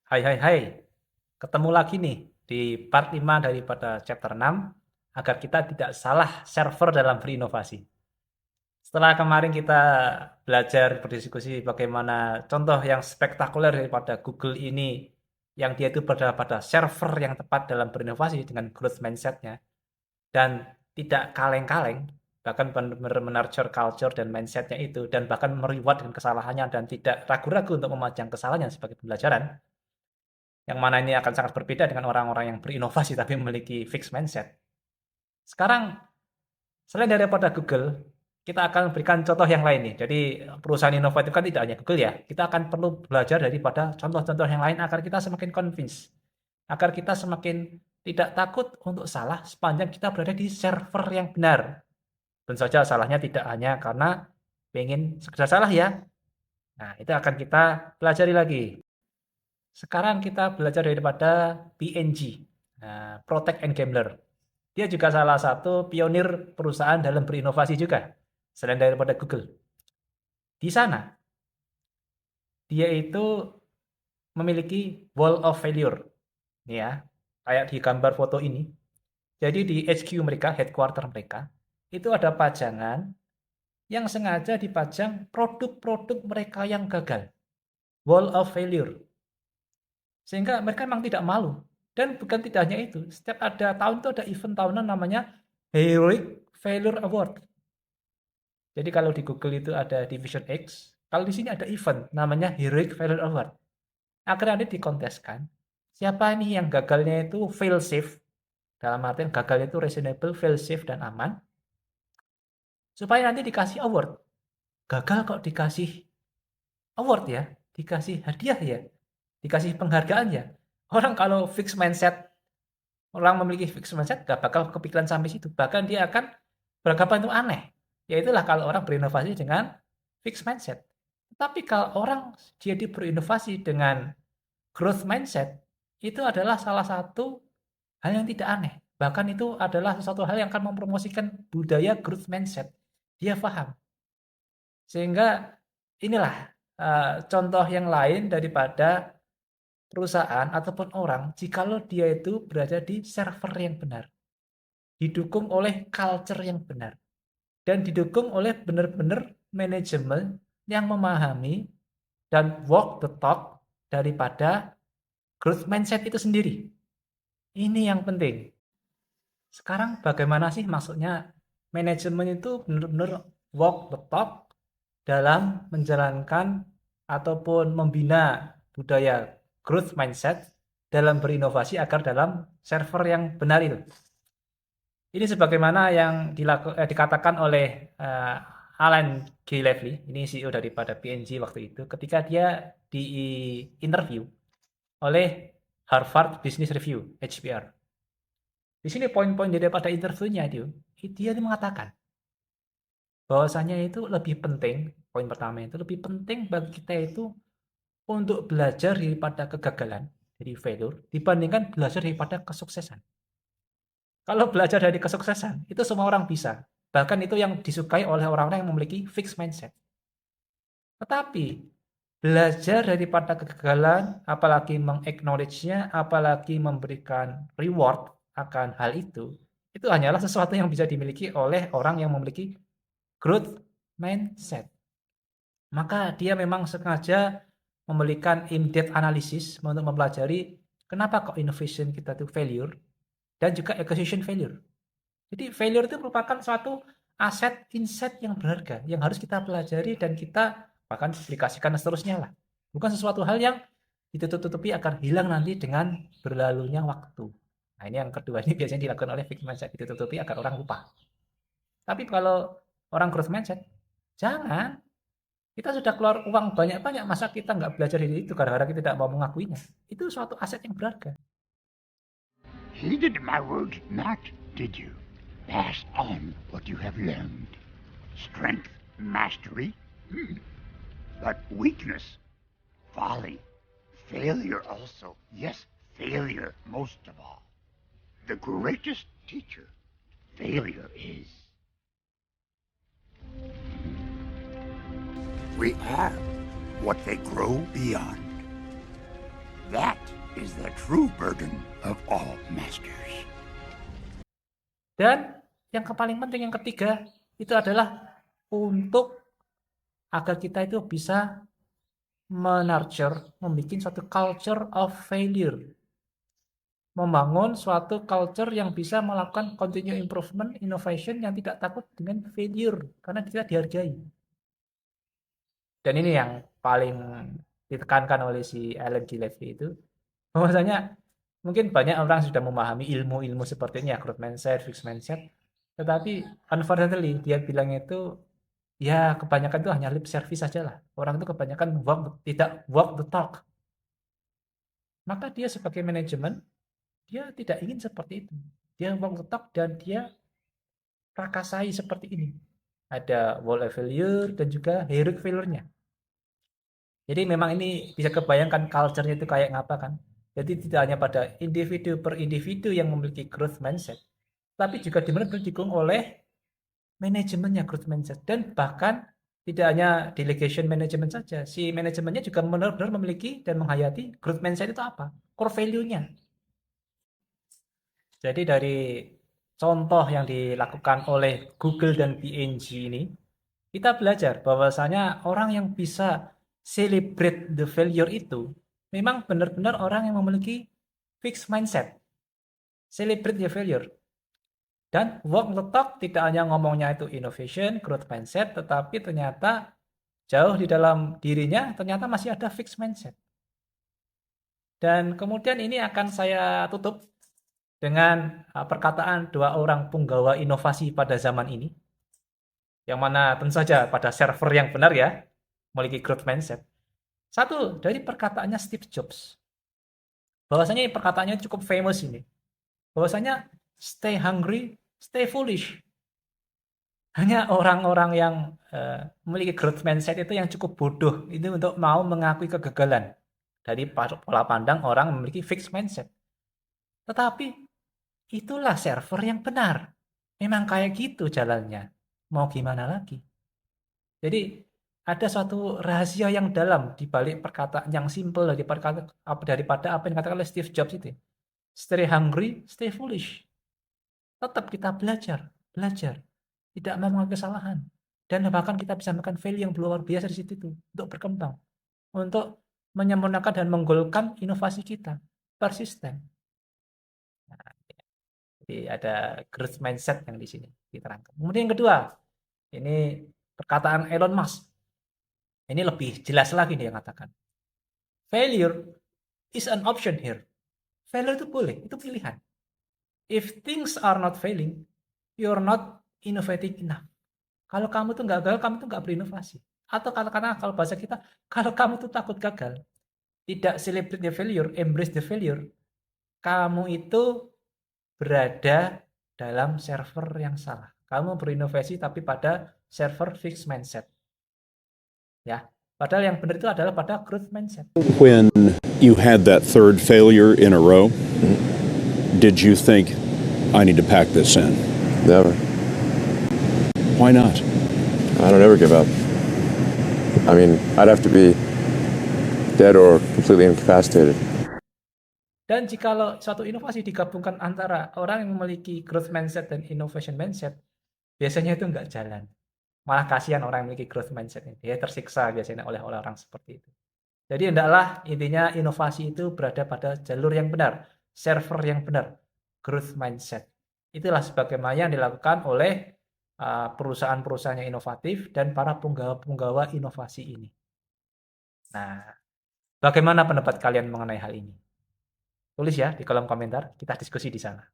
Hai hai hai, ketemu lagi nih di part 5 daripada chapter 6 agar kita tidak salah server dalam berinovasi. Setelah kemarin kita belajar berdiskusi bagaimana contoh yang spektakuler daripada Google ini yang dia itu berada pada server yang tepat dalam berinovasi dengan growth mindset-nya dan tidak kaleng-kaleng, bahkan benar-benar menurture culture dan mindset-nya itu dan bahkan mereward dengan kesalahannya dan tidak ragu-ragu untuk memajang kesalahannya sebagai pembelajaran. Yang mana ini akan sangat berbeda dengan orang-orang yang berinovasi tapi memiliki fixed mindset. Sekarang, selain daripada Google, kita akan berikan contoh yang lain nih. Jadi, perusahaan inovatif kan tidak hanya Google ya. Kita akan perlu belajar daripada contoh-contoh yang lain agar kita semakin convince. Agar kita semakin tidak takut untuk salah sepanjang kita berada di server yang benar. Tentu saja salahnya tidak hanya karena pengen sekedar salah ya. Nah, itu akan kita pelajari lagi. Sekarang kita belajar daripada PNG, nah, Protect and Gambler. Dia juga salah satu pionir perusahaan dalam berinovasi juga, selain daripada Google. Di sana, dia itu memiliki wall of failure. Ini ya, kayak di gambar foto ini. Jadi di HQ mereka, headquarter mereka, itu ada pajangan yang sengaja dipajang produk-produk mereka yang gagal. Wall of failure. Sehingga mereka memang tidak malu. Dan bukan tidak hanya itu, setiap ada tahun itu ada event tahunan namanya Heroic Failure Award. Jadi kalau di Google itu ada Division X, kalau di sini ada event namanya Heroic Failure Award. Akhirnya nanti dikonteskan, siapa nih yang gagalnya itu fail safe, dalam artian gagalnya itu reasonable, fail safe, dan aman, supaya nanti dikasih award. Gagal kok dikasih award ya, dikasih hadiah ya, dikasih penghargaan ya. Orang kalau fix mindset, orang memiliki fixed mindset gak bakal kepikiran sampai situ. Bahkan dia akan beranggapan itu aneh. Yaitulah kalau orang berinovasi dengan fixed mindset. Tapi kalau orang jadi berinovasi dengan growth mindset, itu adalah salah satu hal yang tidak aneh. Bahkan itu adalah sesuatu hal yang akan mempromosikan budaya growth mindset. Dia paham. Sehingga inilah contoh yang lain daripada perusahaan ataupun orang jikalau dia itu berada di server yang benar, didukung oleh culture yang benar, dan didukung oleh benar-benar manajemen yang memahami dan walk the talk daripada growth mindset itu sendiri. Ini yang penting. Sekarang bagaimana sih maksudnya manajemen itu benar-benar walk the talk dalam menjalankan ataupun membina budaya growth mindset dalam berinovasi agar dalam server yang benar itu. Ini sebagaimana yang dikatakan oleh Alan G. Levy, ini CEO daripada PNG waktu itu, ketika dia di interview oleh Harvard Business Review (HBR). Di sini poin-poin daripada interviewnya dia mengatakan bahwasanya itu lebih penting, poin pertama itu lebih penting bagi kita itu untuk belajar daripada kegagalan, dari failure, dibandingkan belajar daripada kesuksesan. Kalau belajar dari kesuksesan, itu semua orang bisa. Bahkan itu yang disukai oleh orang-orang yang memiliki fixed mindset. Tetapi, belajar daripada kegagalan, apalagi meng-acknowledge-nya, apalagi memberikan reward akan hal itu hanyalah sesuatu yang bisa dimiliki oleh orang yang memiliki growth mindset. Maka dia memang sengaja memberikan in-depth analysis untuk mempelajari kenapa kok innovation kita itu failure dan juga acquisition failure. Jadi failure itu merupakan suatu aset insight yang berharga yang harus kita pelajari dan kita bahkan aplikasikan seterusnya lah. Bukan sesuatu hal yang ditutup-tutupi akan hilang nanti dengan berlalunya waktu. Nah ini yang kedua, ini biasanya dilakukan oleh fixed mindset, ditutupi agar orang lupa. Tapi kalau orang growth mindset, jangan. Kita sudah keluar uang banyak-banyak, masa kita nggak belajar itu gara-gara kita tidak mau mengakuinya. Itu suatu aset yang berharga. Heeded my words not, did you? Pass on what you have learned. Strength, mastery, but weakness, folly, failure also. Yes, failure most of all. The greatest teacher, failure is. We are what they grow beyond. That the true burden of all masters. Dan yang paling penting yang ketiga itu adalah untuk agar kita itu bisa menurture, membuat suatu culture of failure. Membangun suatu culture yang bisa melakukan continuous improvement, innovation yang tidak takut dengan failure karena kita dihargai. Dan ini yang paling ditekankan oleh si Alan Gillespie itu, bahwasanya mungkin banyak orang sudah memahami ilmu-ilmu seperti ini ya, growth mindset, fixed mindset, tetapi unfortunately dia bilang itu ya kebanyakan itu hanya lip service saja lah. Orang itu kebanyakan tidak walk the talk. Maka dia sebagai manajemen, dia tidak ingin seperti itu. Dia walk the talk dan dia prakasai seperti ini. Ada wall of failure dan juga heroic failure-nya. Jadi memang ini bisa kebayangkan culture-nya itu kayak ngapa kan. Jadi tidak hanya pada individu per individu yang memiliki growth mindset, tapi juga benar-benar didukung oleh manajemennya growth mindset. Dan bahkan tidak hanya delegation management saja, si manajemennya juga benar-benar memiliki dan menghayati growth mindset itu apa, core value-nya. Jadi dari contoh yang dilakukan oleh Google dan P&G ini, kita belajar bahwasanya orang yang bisa celebrate the failure itu memang benar-benar orang yang memiliki fixed mindset. Celebrate the failure. Dan walk the talk tidak hanya ngomongnya itu innovation, growth mindset, tetapi ternyata jauh di dalam dirinya ternyata masih ada fixed mindset. Dan kemudian ini akan saya tutup dengan perkataan dua orang punggawa inovasi pada zaman ini. Yang mana tentu saja pada server yang benar ya, memiliki growth mindset. Satu dari perkataannya Steve Jobs. Bahwasanya perkataannya cukup famous ini. Bahwasanya stay hungry, stay foolish. Hanya orang-orang yang memiliki growth mindset itu yang cukup bodoh itu untuk mau mengakui kegagalan. Dari pola pandang orang memiliki fixed mindset. Tetapi itulah server yang benar. Memang kayak gitu jalannya. Mau gimana lagi? Jadi ada suatu rahasia yang dalam di balik perkataan yang simple daripada apa yang dikatakan oleh Steve Jobs itu. Stay hungry, stay foolish. Tetap kita belajar. Tidak mau mengalami kesalahan. Dan bahkan kita bisa makan value yang luar biasa di situ tuh untuk berkembang. Untuk menyempurnakan dan menggolkan inovasi kita. Persisten. Nah, jadi ada growth mindset yang di sini diterangkan. Kemudian yang kedua, ini perkataan Elon Musk. Ini lebih jelas lagi dia katakan. Failure is an option here. Failure itu boleh, itu pilihan. If things are not failing, you're not innovating enough. Kalau kamu tuh nggak gagal, kamu tuh nggak berinovasi. Atau kalau bahasa kita, kalau kamu tuh takut gagal, tidak celebrate the failure, embrace the failure, kamu itu berada dalam server yang salah. Kamu berinovasi tapi pada server fixed mindset. Ya, padahal yang benar itu adalah pada growth mindset. When you had that third failure in a row, did you think, I need to pack this in? Never. Why not? I don't ever give up. I mean, I'd have to be dead or completely incapacitated. Dan jikalau suatu inovasi digabungkan antara orang yang memiliki growth mindset dan innovation mindset, biasanya itu nggak jalan. Malah kasihan orang yang memiliki growth mindset ini. Dia tersiksa biasanya oleh orang seperti itu. Jadi hendaklah intinya inovasi itu berada pada jalur yang benar, server yang benar, growth mindset. Itulah sebagaimana yang dilakukan oleh perusahaan-perusahaan yang inovatif dan para punggawa-punggawa inovasi ini. Nah, bagaimana pendapat kalian mengenai hal ini? Tulis ya di kolom komentar, kita diskusi di sana.